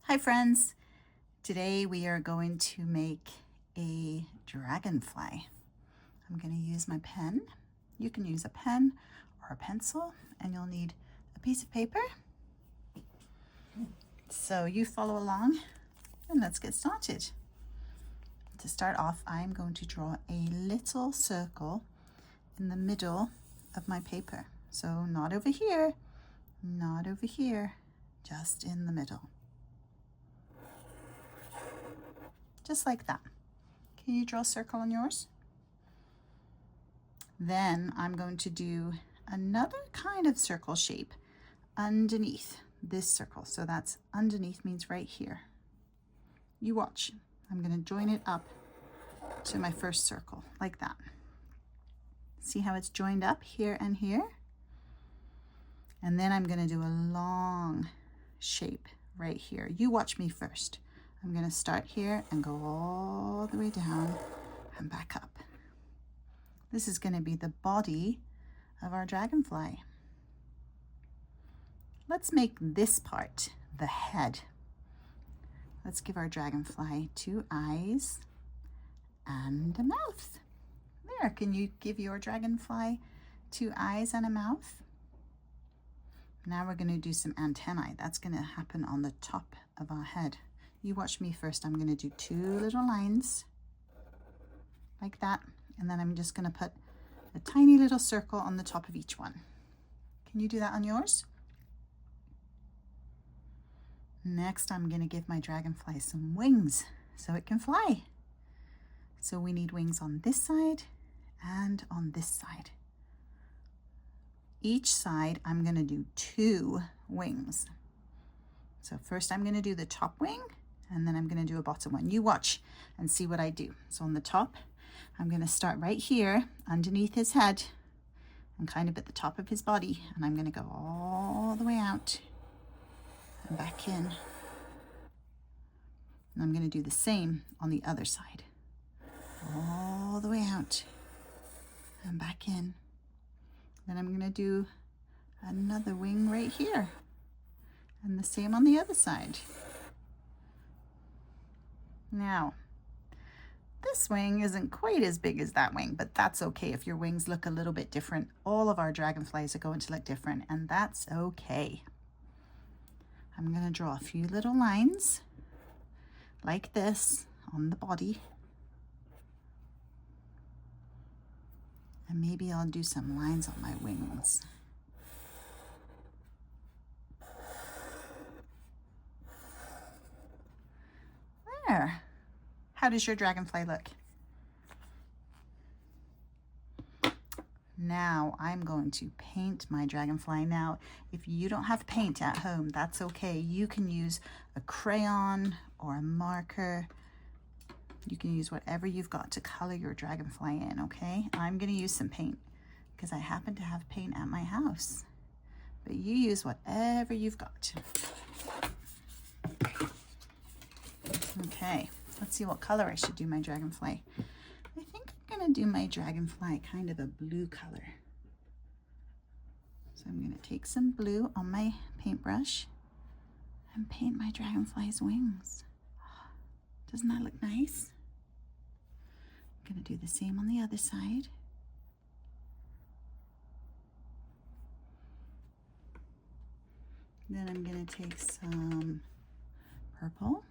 Hi friends, today we are going to make a dragonfly. I'm going to use my pen. You can use a pen or a pencil, and you'll need a piece of paper. So you follow along and let's get started. To start off, I'm going to draw a little circle in the middle of my paper. So not over here, not over here, just in the middle. Just like that. Can you draw a circle on yours? Then I'm going to do another kind of circle shape underneath this circle. So that's underneath means right here. You watch. I'm going to join it up to my first circle like that. See how it's joined up here and here? And then I'm going to do a long shape right here. You watch me first. I'm going to start here and go all the way down and back up. This is going to be the body of our dragonfly. Let's make this part the head. Let's give our dragonfly 2 eyes and a mouth. There, can you give your dragonfly 2 eyes and a mouth? Now we're going to do some antennae. That's going to happen on the top of our head. You watch me first. I'm going to do 2 little lines like that, and then I'm just going to put a tiny little circle on the top of each one. Can you do that on yours? Next, I'm going to give my dragonfly some wings so it can fly. So we need wings on this side and on this side. Each side, I'm going to do 2 wings. So first I'm going to do the top wing, and then I'm going to do a bottom one. You watch and see what I do. So on the top, I'm going to start right here underneath his head and kind of at the top of his body, and I'm going to go all the way out and back in. And I'm going to do the same on the other side. All the way out and back in. Then I'm going to do another wing right here, and the same on the other side. Now, this wing isn't quite as big as that wing, but that's okay if your wings look a little bit different. All of our dragonflies are going to look different, and that's okay. I'm going to draw a few little lines like this on the body. And maybe I'll do some lines on my wings. There. How does your dragonfly look? Now I'm going to paint my dragonfly. Now, if you don't have paint at home, that's okay. You can use a crayon or a marker. You can use whatever you've got to color your dragonfly in, okay? I'm going to use some paint because I happen to have paint at my house. But you use whatever you've got. Okay, let's see what color I should do my dragonfly. I think I'm going to do my dragonfly kind of a blue color. So I'm going to take some blue on my paintbrush and paint my dragonfly's wings. Doesn't that look nice? I'm going to do the same on the other side. Then I'm going to take some purple.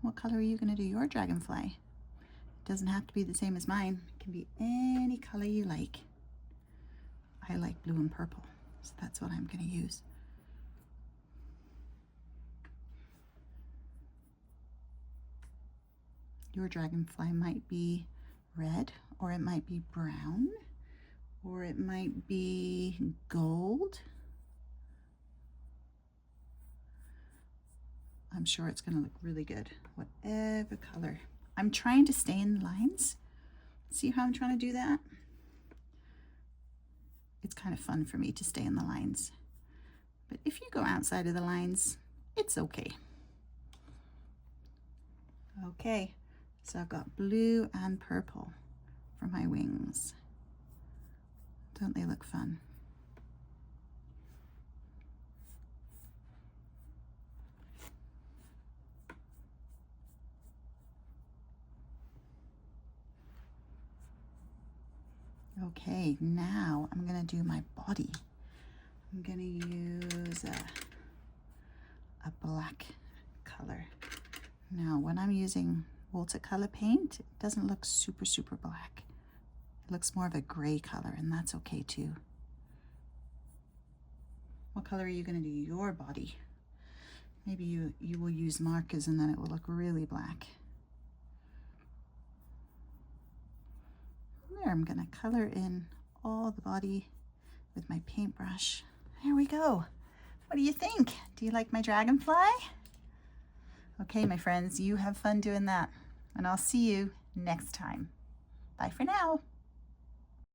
What color are you going to do your dragonfly? It doesn't have to be the same as mine. It can be any color you like. I like blue and purple, so that's what I'm going to use. Your dragonfly might be red, or it might be brown, or it might be gold. I'm sure it's going to look really good, whatever color. I'm trying to stay in the lines. See how I'm trying to do that? It's kind of fun for me to stay in the lines. But if you go outside of the lines, it's okay. Okay, so I've got blue and purple for my wings. Don't they look fun? Okay, now I'm gonna do my body. I'm gonna use a black color. Now, when I'm using watercolor paint, it doesn't look super black. It looks more of a gray color, and that's okay too. What color are you gonna do your body? Maybe you will use markers and then it will look really black. There, I'm gonna color in all the body with my paintbrush. There we go. What do you think? Do you like my dragonfly? Okay, my friends, you have fun doing that. And I'll see you next time. Bye for now.